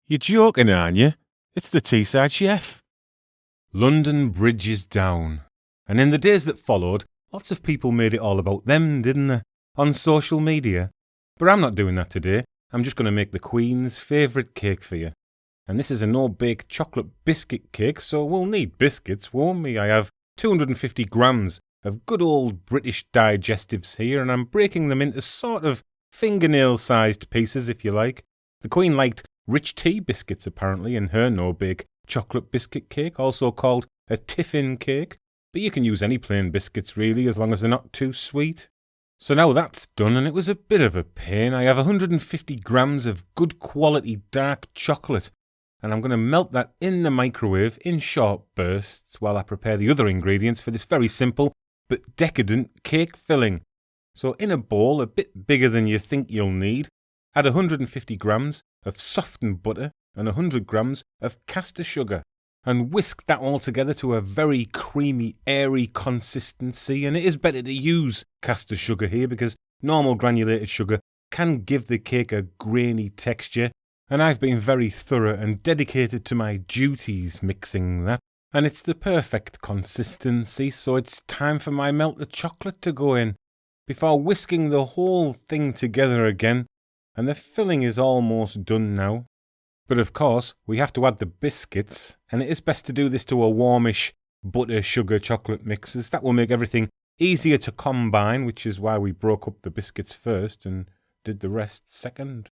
You're joking, aren't you? It's the Teesside Chef. London Bridge is down. And in the days that followed, lots of people made it all about them, didn't they? On social media. But I'm not doing that today. I'm just going to make the Queen's favourite cake for you. And this is a no-bake chocolate biscuit cake, so we'll need biscuits, won't we? I have 250 grams of good old British digestives here, and I'm breaking them into sort of fingernail-sized pieces, if you like. The Queen liked rich tea biscuits, apparently, in her no-bake chocolate biscuit cake, also called a tiffin cake. But you can use any plain biscuits, really, as long as they're not too sweet. So now that's done, and it was a bit of a pain. I have 150 grams of good quality dark chocolate, and I'm going to melt that in the microwave in short bursts while I prepare the other ingredients for this very simple but decadent cake filling. So in a bowl a bit bigger than you think you'll need, add 150 grams of softened butter and 100 grams of caster sugar, and whisk that all together to a very creamy, airy consistency. And it is better to use caster sugar here because normal granulated sugar can give the cake a grainy texture, and I've been very thorough and dedicated to my duties mixing that, and it's the perfect consistency. So it's time for my melted chocolate to go in before whisking the whole thing together again, and the filling is almost done now. But of course, we have to add the biscuits, and it is best to do this to a warmish butter, sugar, chocolate mix, as that will make everything easier to combine, which is why we broke up the biscuits first and did the rest second.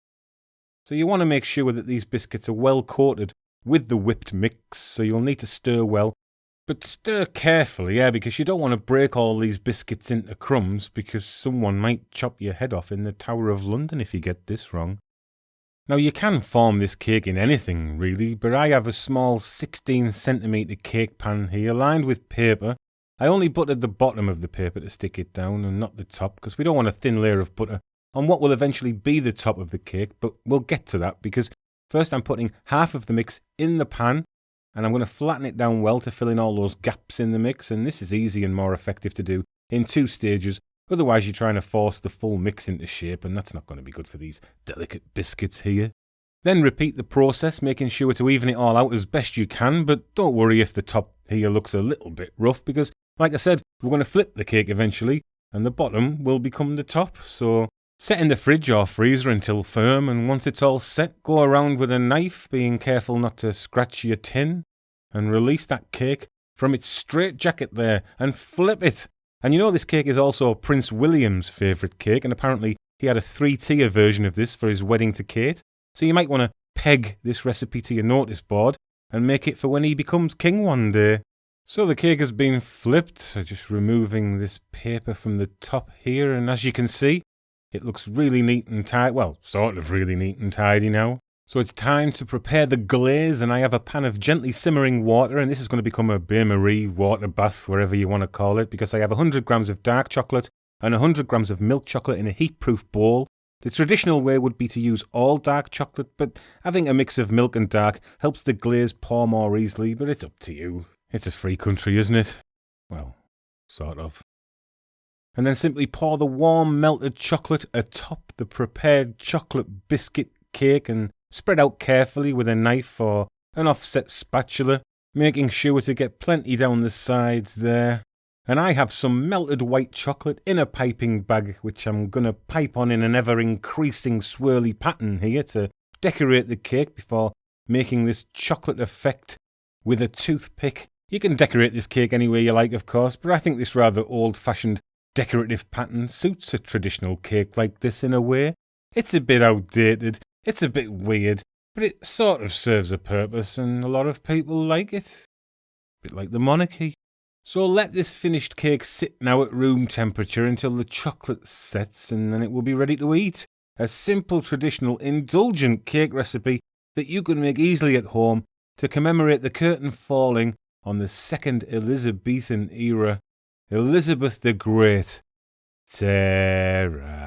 So you want to make sure that these biscuits are well coated with the whipped mix, so you'll need to stir well. But stir carefully, because you don't want to break all these biscuits into crumbs, because someone might chop your head off in the Tower of London if you get this wrong. Now you can form this cake in anything really, but I have a small 16cm cake pan here lined with paper. I only buttered the bottom of the paper to stick it down and not the top, because we don't want a thin layer of butter on what will eventually be the top of the cake, but we'll get to that, because first I'm putting half of the mix in the pan, and I'm going to flatten it down well to fill in all those gaps in the mix, and this is easy and more effective to do in 2 stages. Otherwise you're trying to force the full mix into shape, and that's not going to be good for these delicate biscuits here. Then repeat the process, making sure to even it all out as best you can, but don't worry if the top here looks a little bit rough, because like I said, we're going to flip the cake eventually, and the bottom will become the top. So set in the fridge or freezer until firm, and once it's all set, go around with a knife, being careful not to scratch your tin, and release that cake from its straitjacket there, and flip it. And you know this cake is also Prince William's favourite cake, and apparently he had a 3-tier version of this for his wedding to Kate. So you might want to peg this recipe to your notice board and make it for when he becomes king one day. So the cake has been flipped, just removing this paper from the top here, and as you can see, it looks really neat and tidy, well, sort of really neat and tidy now. So it's time to prepare the glaze, and I have a pan of gently simmering water, and this is going to become a bain-marie water bath, wherever you want to call it, because I have 100 grams of dark chocolate and 100 grams of milk chocolate in a heat-proof bowl. The traditional way would be to use all dark chocolate, but I think a mix of milk and dark helps the glaze pour more easily, but it's up to you. It's a free country, isn't it? Well, sort of. And then simply pour the warm melted chocolate atop the prepared chocolate biscuit cake and spread out carefully with a knife or an offset spatula, making sure to get plenty down the sides there. And I have some melted white chocolate in a piping bag, which I'm going to pipe on in an ever-increasing swirly pattern here to decorate the cake before making this chocolate effect with a toothpick. You can decorate this cake any way you like, of course, but I think this rather old-fashioned decorative pattern suits a traditional cake like this in a way. It's a bit outdated, it's a bit weird, but it sort of serves a purpose, and a lot of people like it. A bit like the monarchy. So let this finished cake sit now at room temperature until the chocolate sets, and then it will be ready to eat. A simple, traditional, indulgent cake recipe that you can make easily at home to commemorate the curtain falling on the second Elizabethan era. Elizabeth the Great. Ta-ra.